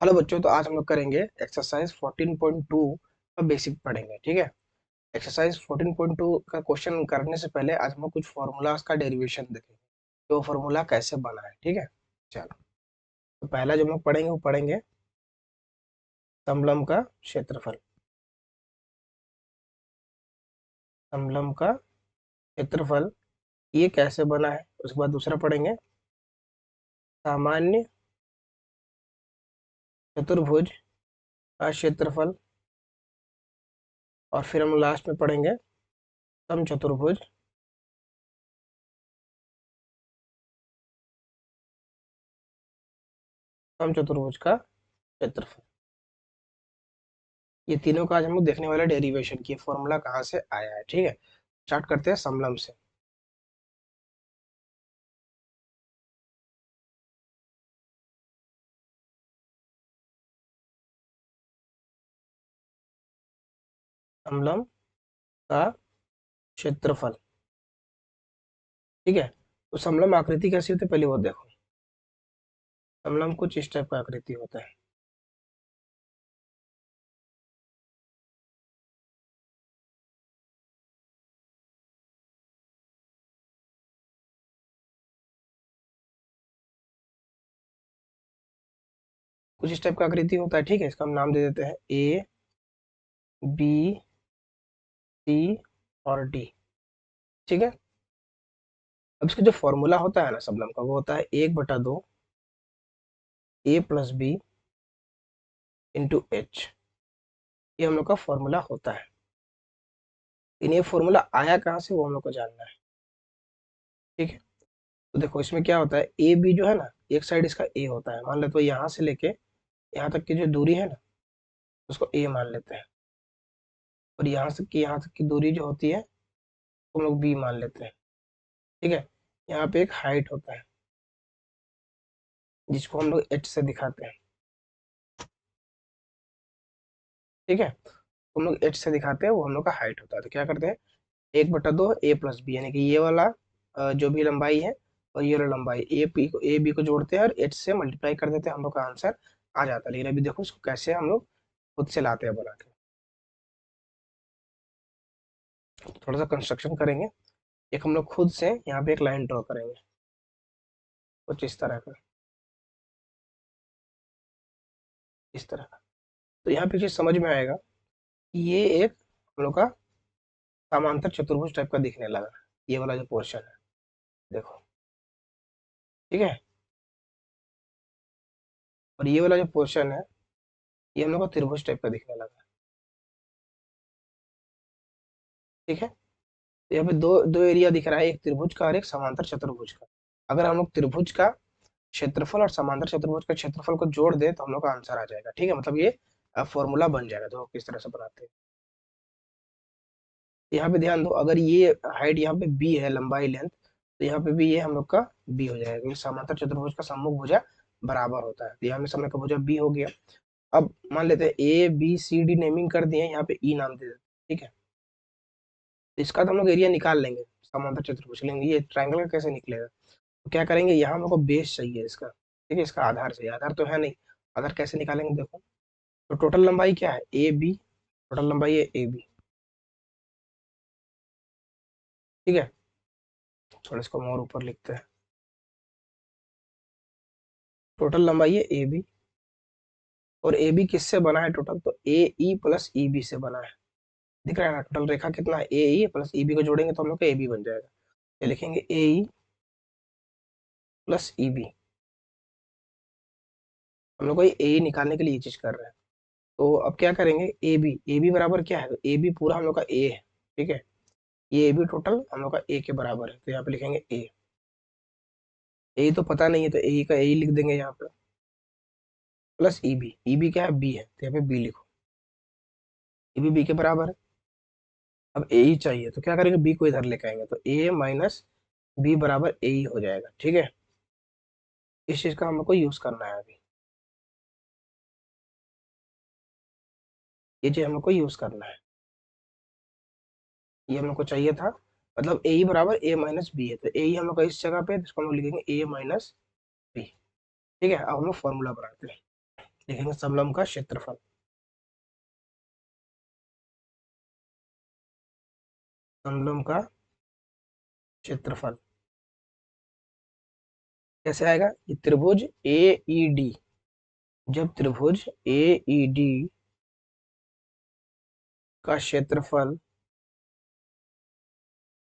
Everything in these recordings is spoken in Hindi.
हेलो बच्चों, तो आज हम लोग करेंगे एक्सरसाइज 14.2 का बेसिक पढ़ेंगे। ठीक है। एक्सरसाइज 14.2 का क्वेश्चन करने से पहले आज हम लोग कुछ फॉर्मूलाज का डेरिवेशन देखेंगे, तो वो फॉर्मूला कैसे बना है। ठीक है। चलो, तो पहला जो हम लोग पढ़ेंगे वो पढ़ेंगे समलंब का क्षेत्रफल। समलंब का क्षेत्रफल ये कैसे बना है, उसके बाद दूसरा पढ़ेंगे सामान्य चतुर्भुज का क्षेत्रफल, और फिर हम लास्ट में पढ़ेंगे समचतुर्भुज समचतुर्भुज का क्षेत्रफल। ये तीनों का आज हम लोग देखने वाले डेरिवेशन की फॉर्मूला कहाँ से आया है। ठीक है। स्टार्ट करते हैं समलंब से। समलंब का क्षेत्रफल। ठीक है। तो समलंब आकृति कैसी होती है पहले वो देखो। समलंब कुछ इस टाइप का आकृति होता है। कुछ इस टाइप का आकृति होता है। ठीक है। इसका हम नाम दे देते हैं ए, बी, सी और डी। ठीक है। अब इसका जो फॉर्मूला होता है ना समलंब का, वो होता है 1/2 ए प्लस बी इंटू एच। ये हम लोग का फॉर्मूला होता है। इन ये फॉर्मूला आया कहाँ से वो हम लोग को जानना है। ठीक है। तो देखो इसमें क्या होता है, ए बी जो है ना, एक साइड इसका ए होता है। मान लो तो यहाँ से लेके यहाँ तक की जो दूरी है ना, उसको ए मान लेते हैं। और यहाँ तक की दूरी जो होती है हम लोग बी मान लेते हैं। ठीक है। यहाँ पे एक हाइट होता है जिसको हम लोग एच से दिखाते हैं। ठीक है। हम लोग एच से दिखाते हैं, वो हम लोग का हाइट होता है। तो क्या करते हैं, 1/2 ए प्लस बी, यानी कि ये वाला जो भी लंबाई है और ये वाला लंबाई ए बी को जोड़ते हैं और एच से मल्टीप्लाई कर देते हैं, हम लोग का आंसर आ जाता है। लेकिन अभी देखो इसको कैसे हम लोग खुद से लाते हैं बना के। थोड़ा सा कंस्ट्रक्शन करेंगे। एक हम लोग खुद से यहाँ पे एक लाइन ड्रॉ करेंगे कुछ इस तरह का, इस तरह का। तो यहाँ पे चीज समझ में आएगा कि ये एक हम लोग का समांतर चतुर्भुज टाइप का दिखने लगा, ये वाला जो पोर्शन है। देखो। ठीक है। और ये वाला जो पोर्शन है, ये हम लोग को त्रिभुज टाइप का दिखने लगा। ठीक है। तो यहाँ पे दो दो एरिया दिख रहा है, एक त्रिभुज का और एक समांतर चतुर्भुज का। अगर हम लोग त्रिभुज का क्षेत्रफल और समांतर चतुर्भुज का क्षेत्रफल को जोड़ दे तो हम लोग का आंसर आ जाएगा। ठीक है, मतलब ये फॉर्मूला बन जाएगा। तो किस तरह से बनाते हैं, यहाँ पे ध्यान दो। अगर ये हाइट यहाँ पे बी है, लंबाई लेंथ, तो यहाँ पे भी ये हम लोग का बी हो जाएगा, क्योंकि समांतर चतुर्भुज का सम्मुख भुजा बराबर होता है। तो यहाँ में समय का भुजा बी हो गया। अब मान लेते हैं A B C D naming कर दिए, यहाँ पे ई नाम दे देते हैं। ठीक है। तो इसका तो हम लोग एरिया निकाल लेंगे, समांतर चतुर्भुज लेंगे। ये ट्रायंगल का कैसे निकलेगा, तो क्या करेंगे, यहाँ हम लोग को बेस चाहिए इसका। ठीक है। इसका आधार चाहिए, आधार तो है नहीं। आधार कैसे निकालेंगे देखो। तो टोटल लंबाई क्या है, ए बी। टोटल लंबाई है ए बी। ठीक है। थोड़ा इसको और ऊपर लिखते हैं। टोटल लंबाई है ए बी। और ए बी किससे बना है टोटल, तो ए ई प्लस ई बी से बना है। दिख रहा है ना, टोटल रेखा कितना है, ए ई प्लस ई बी को जोड़ेंगे तो हम लोग का ए बी बन जाएगा। ये लिखेंगे ए ई प्लस ई बी। हम लोग को ए ई निकालने के लिए ये चीज कर रहे हैं। तो अब क्या करेंगे, ए बी बराबर क्या है, तो ए बी पूरा हम लोग का ए है। ठीक है। ये ए बी टोटल हम लोग का ए के बराबर है, तो यहाँ पे लिखेंगे ए। ए तो पता नहीं है, तो ए का ए लिख देंगे यहाँ पे, प्लस ई बी क्या है, बी है, तो यहाँ पे बी लिखो। ए बी के बराबर है। अब ए ही चाहिए, तो क्या करेंगे, बी को इधर लेके आएंगे, तो ए माइनस बी बराबर ए ही हो जाएगा। ठीक है। इस चीज का हम लोग को यूज करना है अभी। ये चीज हम लोग को यूज करना है, ये हम लोग को चाहिए था। मतलब ए ही बराबर ए माइनस बी है, तो ए ही हम लोग का इस जगह पे है, तो इसको हम लोग लिखेंगे ए माइनस बी। ठीक है। अब हम लोग फॉर्मूला बनाते हैं। लिखेंगे समलंब का क्षेत्रफल। समलंब का क्षेत्रफल कैसे आएगा? ये त्रिभुज ए ई डी, जब त्रिभुज ए ई डी का क्षेत्रफल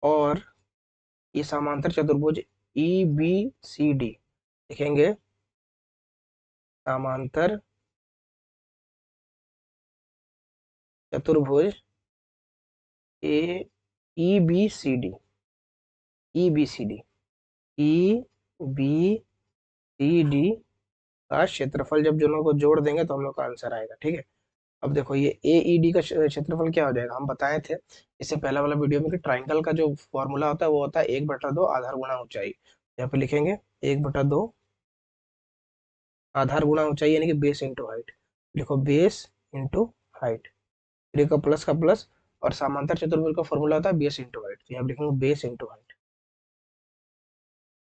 और ये समांतर चतुर्भुज ई बी सी डी, लिखेंगे समांतर चतुर्भुज A E B C D, E B C D, E B C D का क्षेत्रफल जब दोनों को जोड़ देंगे तो हम लोग का आंसर आएगा। ठीक है, अब देखो ये ए ई डी का क्षेत्रफल क्या हो जाएगा, हम बताए थे इससे पहला वाला वीडियो में कि ट्राइंगल का जो फॉर्मूला होता है वो होता है 1/2 आधार गुणा ऊंचाई। यहाँ पे लिखेंगे 1/2 आधार गुणा ऊंचाई, यानी कि बेस इंटू हाइट। लिखो बेस इंटू हाइट, थ्री का प्लस, और समांतर चतुर्भुज का फॉर्मूला होता है बेस इंटू हाइट, तो यहाँ पे लिखेंगे बेस इंटू हाइट।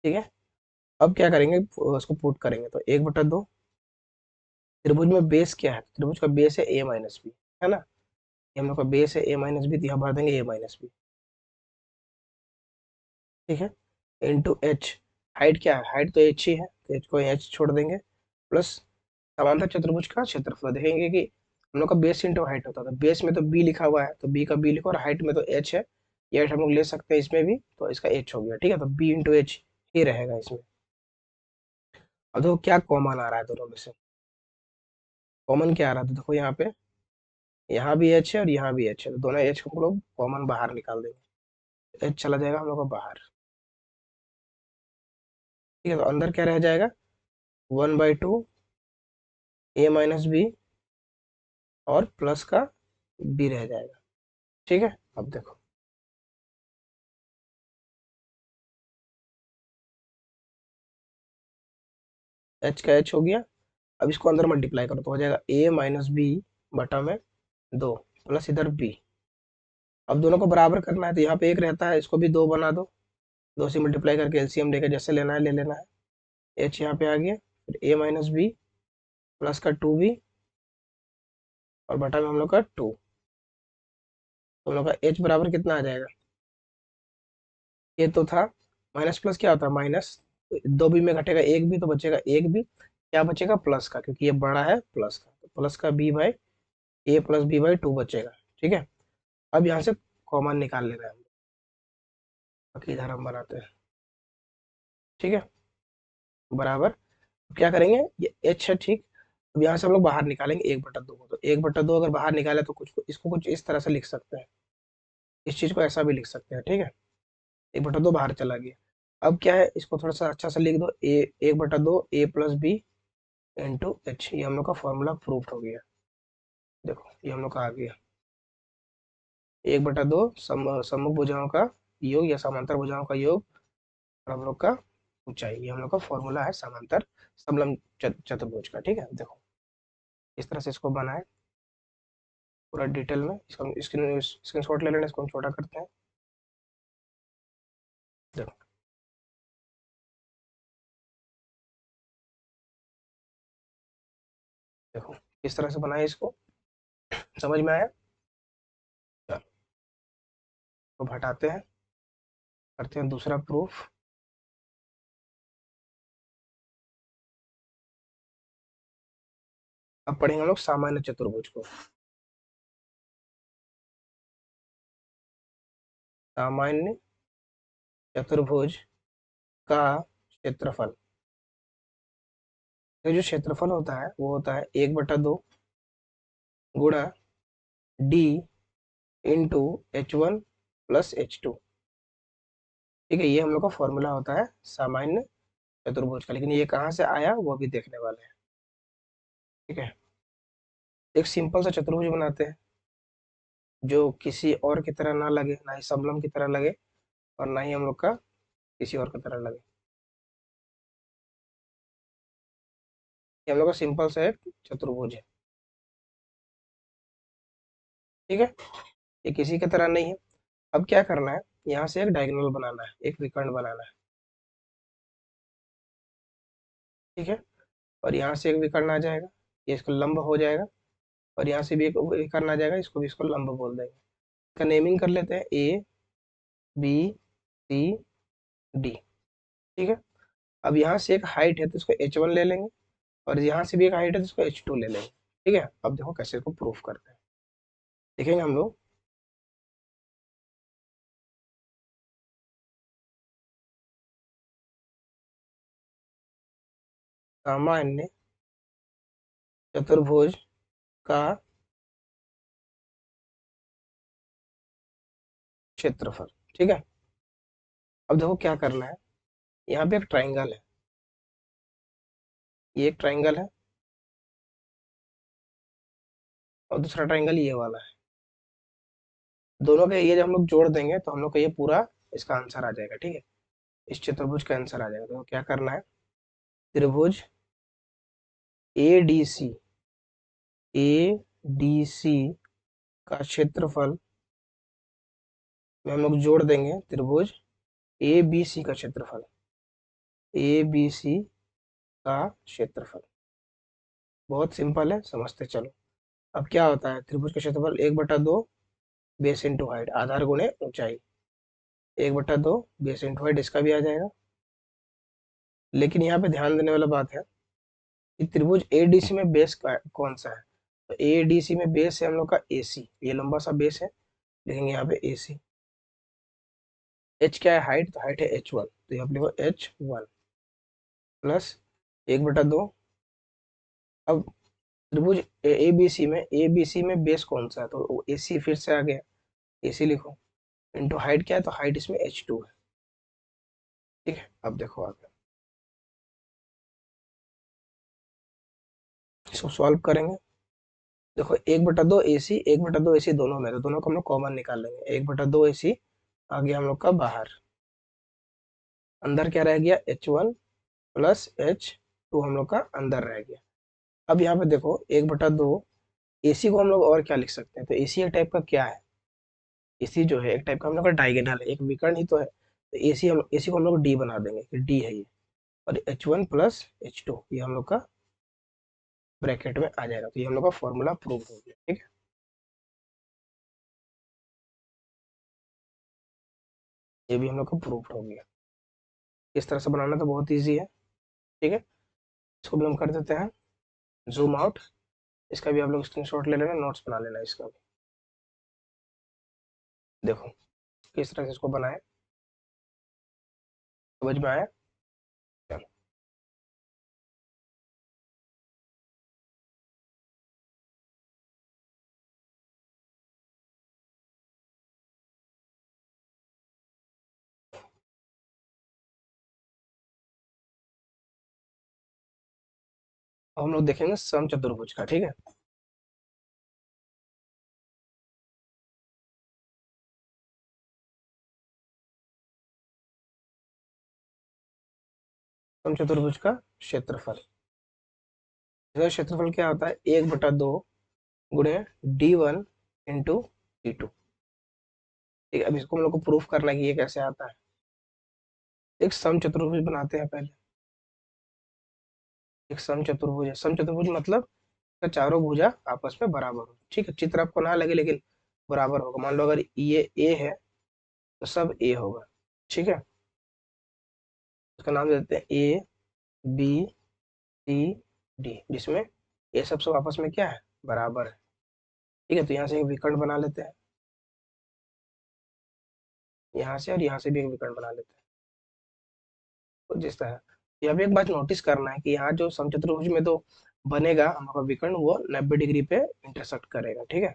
ठीक है, अब क्या करेंगे, उसको पुट करेंगे तो 1/2, त्रिभुज में बेस क्या है, त्रिभुज का बेस है ए माइनस बी, है ना, ये हम लोग का बेस है ए माइनस बी, तो यहाँ भर देंगे ए माइनस बी। ठीक है, इंटू एच, हाइट क्या है, हाइट तो एच ही है, तो एच को एच छोड़ देंगे, प्लस समांतर चतुर्भुज का क्षेत्रफल देखेंगे कि हम लोग का बेस इंटू हाइट होता है, तो बेस में तो बी लिखा हुआ है तो बी का बी लिखो, और हाइट में तो एच है, ये हाइट हम लोग ले सकते हैं इसमें भी, तो इसका एच हो गया। ठीक है, तो बी इंटू एच ही रहेगा इसमें। अब देखो क्या कॉमन आ रहा है दोनों में से, कॉमन क्या आ रहा है, तो देखो यहाँ भी एच है और यहाँ भी एच है, तो दोनों एच को हम लोग कॉमन बाहर निकाल देंगे, एच चला जाएगा हम लोग का बाहर। ठीक है, तो अंदर क्या रह जाएगा, 1/2 ए माइनस बी और प्लस का बी रह जाएगा। ठीक है, अब देखो एच का एच हो गया, अब इसको अंदर मल्टीप्लाई करो तो हो जाएगा ए माइनस बी बटा में 2, प्लस इधर बी। अब दोनों को बराबर करना है, तो यहाँ पे एक रहता है, इसको भी 2 बना दो, 2 से मल्टीप्लाई करके एलसीएम लेकर जैसे लेना है ले लेना है। एच यहाँ पे आ गया, फिर ए माइनस बी प्लस का 2b और बटा में हम लोग का 2, तो हम लोग का एच बराबर कितना आ जाएगा, ये तो था माइनस प्लस क्या होता है माइनस, 2b में घटेगा एक भी, तो बचेगा एक भी, क्या बचेगा प्लस का, क्योंकि ये बड़ा है प्लस का, तो प्लस का b by A plus B by 2 बचेगा। ठीक है, अब यहाँ से कॉमन निकाल लेना है, बाकी इधर हम बनाते हैं। ठीक है, बराबर, क्या करेंगे, ये एच है, ठीक, अब यहाँ से हम लोग बाहर निकालेंगे 1/2 को, तो 1/2 अगर बाहर निकाले तो कुछ इसको कुछ इस तरह से लिख सकते हैं, इस चीज को ऐसा भी लिख सकते हैं। ठीक है, 1/2 बाहर चला गया, अब क्या है, इसको थोड़ा सा अच्छा सा लिख दो, ए 1/2 ए प्लस बी इंटू एच, ये हम लोग का फॉर्मूला प्रूफ हो गया। देखो ये हम लोग का आ गया 1/2 सम्मुख भुजाओं का योग या समांतर भुजाओं का योग और हम लोग का ऊंचाई, ये हम लोग का फॉर्मूला है समांतर समलंब चतुर्भुज का। ठीक है, देखो इस तरह से इसको बनाए पूरा डिटेल में, इसको स्क्रीन शॉट ले लेना, इसको हम छोटा करते हैं। देखो देखो इस तरह से बनाए इसको, समझ में आया? चलो तो हटाते हैं, करते हैं दूसरा प्रूफ। अब पढ़ेंगे हम लोग सामान्य चतुर्भुज को। सामान्य चतुर्भुज का क्षेत्रफल, तो जो क्षेत्रफल होता है वो होता है 1/2 गुणा D into H1 plus H2। ठीक है, ये हम लोग का फॉर्मूला होता है सामान्य चतुर्भुज का, लेकिन ये कहाँ से आया वो भी देखने वाले हैं। ठीक है, एक सिंपल सा चतुर्भुज बनाते हैं जो किसी और की तरह ना लगे, ना ही समलंब की तरह लगे और ना ही हम लोग का किसी और की तरह लगे। ये हम लोग का सिंपल सा एक चतुर्भुज है। ठीक है, ये किसी की तरह नहीं है। अब क्या करना है, यहाँ से एक डायगोनल बनाना है, एक विकर्ण बनाना है। ठीक है, और यहाँ से एक विकर्ण आ जाएगा, ये इसको लंब हो जाएगा, और यहाँ से भी एक करना आ जाएगा, इसको भी इसको लंब बोल देंगे। इसका नेमिंग कर लेते हैं ए बी सी डी। ठीक है, अब यहाँ से एक हाइट है तो इसको h1 ले लेंगे, और यहाँ से भी एक हाइट है तो इसको h2 ले लेंगे। ठीक है, अब देखो कैसे इसको प्रूफ करते हैं, देखेंगे हम लोग। सामान्य चतुर्भुज का क्षेत्रफल। ठीक है, अब देखो क्या करना है। यहाँ पे एक ट्राइंगल है, ये एक ट्राइंगल है, और दूसरा ट्राइंगल ये वाला है। दोनों का ये जब हम लोग जोड़ देंगे तो हम लोग का ये पूरा इसका आंसर आ जाएगा। ठीक है, इस चतुर्भुज का आंसर आ जाएगा। तो क्या करना है, त्रिभुज A D C, A D C का क्षेत्रफल में हम लोग जोड़ देंगे त्रिभुज ए बी सी का क्षेत्रफल, ए बी सी का क्षेत्रफल। बहुत सिंपल है, समझते चलो। अब क्या होता है, त्रिभुज का क्षेत्रफल 1/2 बेस इंटू हाइट, आधार गुणे ऊंचाई। 1/2 बेस इंटू हाइट, इसका भी आ जाएगा। लेकिन यहाँ पे ध्यान देने वाला बात है कि त्रिभुज एडीसी में बेस कौन सा है। तो एडीसी में बेस है हम लोग का एसी, ये लंबा सा बेस है, लिखेंगे यहाँ पे एसी। एच क्या है, हाइट, तो हाइट है h1, तो यहाँ पे लिखो h1 प्लस 1/2। अब त्रिभुज ए बी सी में बेस कौन सा है, तो एसी फिर से आ गया, एसी लिखो, इंटू हाइट क्या है, तो हाइट इसमें h2 है। ठीक है, अब देखो आगे इसको सॉल्व करेंगे। देखो 1/2 AC, 1/2 AC दोनों में, तो दोनों को हम लोग कॉमन निकाल लेंगे। 1/2 AC आ गया हम लोग का बाहर, अंदर क्या रह गया, h1 प्लस h2 हम लोग का अंदर रह गया। अब यहाँ पे देखो 1/2 AC को हम लोग और क्या लिख सकते हैं, तो AC एक टाइप का क्या है, AC जो है एक टाइप का हम लोग का डायगोनल है, एक विकर्ण ही तो है। तो AC को हम लोग D बना देंगे कि D है ये, और h1 प्लस h2 ये हम लोग का ब्रैकेट में आ जाएगा। तो ये हम लोग का फॉर्मूला प्रूव हो गया। ठीक है, ये भी हम लोग का प्रूव हो गया। इस तरह से बनाना तो बहुत ईजी है। ठीक है, इसको भी हम कर देते हैं जूम आउट। इसका भी आप लोग स्क्रीनशॉट ले लेना, नोट्स बना लेना इसका भी। देखो किस तरह से इसको बनाए, समझ में आया। चलो अब हम लोग देखेंगे सम चतुर्भुज का। ठीक है, सम चतुर्भुज का क्षेत्रफल, इसका क्षेत्रफल क्या होता है, 1/2 गुणे D1 इंटू D2। ठीक है, अब इसको हम लोग को प्रूफ करना है कि ये कैसे आता है। एक सम चतुर्भुज बनाते हैं पहले। एक सम चतुर्भुज है, सम चतुर्भुज मतलब इसका चारों भुजा आपस में बराबर हो। ठीक है, चित्र आपको ना लगे लेकिन बराबर होगा। मान लो अगर ये ए है तो सब ए होगा। ठीक है, उसका नाम दे देते हैं ए बी सी डी, जिसमें ये सब आपस में क्या है, बराबर है। ठीक है, तो यहाँ से एक विकर्ण बना लेते हैं, यहाँ से और यहाँ से भी एक विकर्ण बना लेते हैं। तो जिस तरह, यहाँ पे एक बात नोटिस करना है कि यहाँ जो समचतुर्भुज में तो बनेगा हमारा विकर्ण, वो 90 डिग्री पे इंटरसेक्ट करेगा। ठीक है,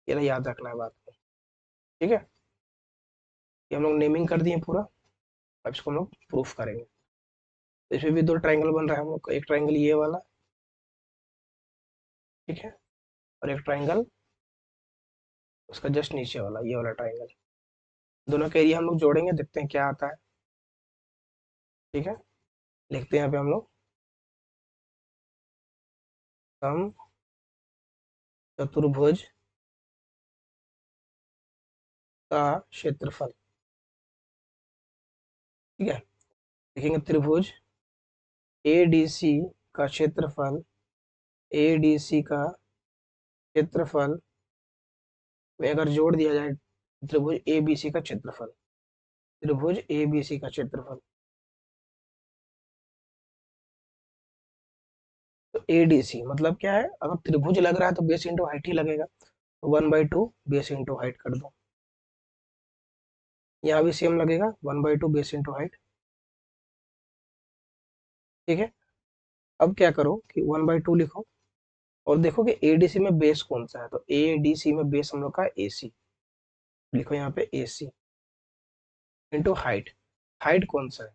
ये ना याद रखना है बात को। ठीक है, ये हम लोग नेमिंग कर दिए पूरा। अब इसको हम लोग प्रूफ करेंगे। तो इसमें भी दो ट्राइंगल बन रहा है हम लोग का, एक ट्राइंगल ये वाला, ठीक है, और एक ट्राइंगल उसका जस्ट नीचे वाला, ये वाला ट्राइंगल। दोनों का एरिया हम लोग जोड़ेंगे, देखते हैं क्या आता है। ठीक है, लिखते हैं यहाँ पे हम लोग सम चतुर्भुज का क्षेत्रफल। ठीक है, लिखेंगे त्रिभुज एडीसी का क्षेत्रफल ADC का क्षेत्रफल में अगर जोड़ दिया जाए त्रिभुज ABC का क्षेत्रफल, त्रिभुज ABC का क्षेत्रफल, तो ADC मतलब क्या है, अगर त्रिभुज लग रहा है तो बेस इंटू हाइट ही लगेगा, तो 1/2 बेस इंटू हाइट कर दो। यहाँ भी सेम लगेगा, 1/2 बेस इंटू हाइट। ठीक है, अब क्या करो कि 1/2 लिखो और देखो कि ADC में बेस कौन सा है, तो ADC में बेस हम लोग का AC, लिखो यहाँ पे AC इंटू हाइट। हाइट कौन सा है,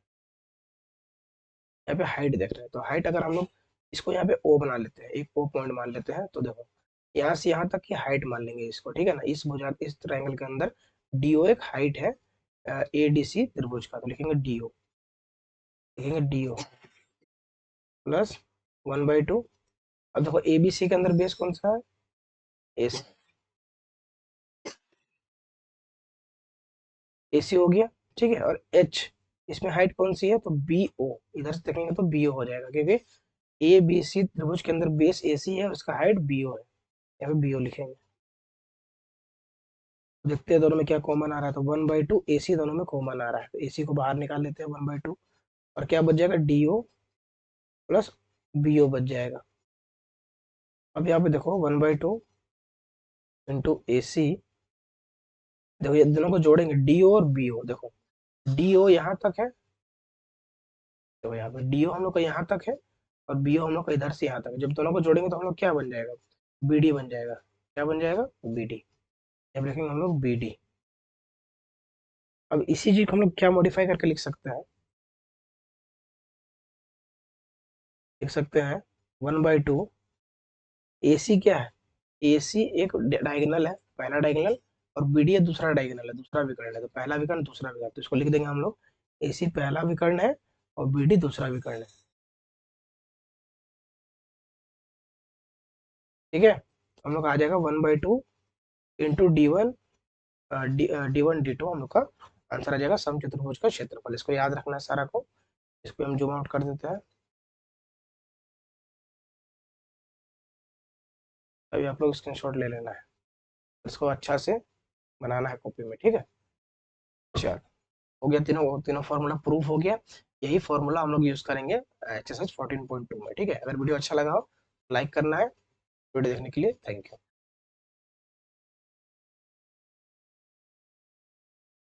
यहाँ पे हाइट देख रहे हैं, तो हाइट अगर हम लोग इसको यहाँ पे O बना लेते हैं, एक O पॉइंट मान लेते हैं, तो देखो यहाँ से यहाँ तक की हाइट मान लेंगे इसको, ठीक है ना, इस भुजा इस ट्रायंगल के अंदर DO एक हाइट है ADC त्रिभुज का, तो लिखेंगे DO, लिखेंगे DO प्लस 1/2। अब देखो ABC के अंदर बेस कौन सा है, AC, AC हो गया। ठीक है, और H इसमें हाइट कौन सी है, तो BO, इधर से देखेंगे तो BO हो जाएगा, क्योंकि ABC त्रिभुज के अंदर बेस AC है, उसका हाइट BO है, यहाँ पे BO लिखेंगे। देखते हैं दोनों में क्या कॉमन आ रहा है, तो 1/2 AC दोनों में कॉमन आ रहा है, तो AC को बाहर निकाल लेते हैं 1/2, और क्या बच जाएगा, DO प्लस BO बच जाएगा। अब यहाँ पे देखो 1/2 इंटू AC, देखो ये दोनों को जोड़ेंगे DO और BO, देखो DO यहाँ तक है, तो यहाँ पे DO हम लोग का यहाँ तक है और BO हम लोग का इधर से यहाँ तक है, जब दोनों को जोड़ेंगे तो हम लोग क्या बन जाएगा, BD बन जाएगा। क्या बन जाएगा, BD। अब लिखेंगे हम लोग BD। अब इसी चीज को हम लोग क्या मॉडिफाई करके लिख सकते हैं, लिख सकते हैं 1/2 AC क्या है, AC एक डायगोनल है, पहला डायगोनल, और BD है दूसरा डायगोनल है, दूसरा विकर्ण है, तो पहला विकर्ण दूसरा विकर्ण, तो इसको लिख देंगे हम लोग AC पहला विकर्ण है और BD दूसरा विकर्ण है। ठीक है, हम लोग आ जाएगा 1/2 इंटू D1 D1 D2, हम लोग का आंसर आ जाएगा समचतुर्भुज का क्षेत्रफल। इसको याद रखना है सारा को, इसको हम जूम आउट कर देते हैं। अभी आप लोग स्क्रीनशॉट ले लेना है, इसको अच्छा से बनाना है कॉपी में, ठीक है। चलो, हो गया, तीनों तीनों फार्मूला प्रूफ हो गया। यही फार्मूला हम लोग यूज करेंगे HSH 14.2 में, ठीक है। अगर वीडियो अच्छा लगा हो लाइक करना है। वीडियो देखने के लिए थैंक यू।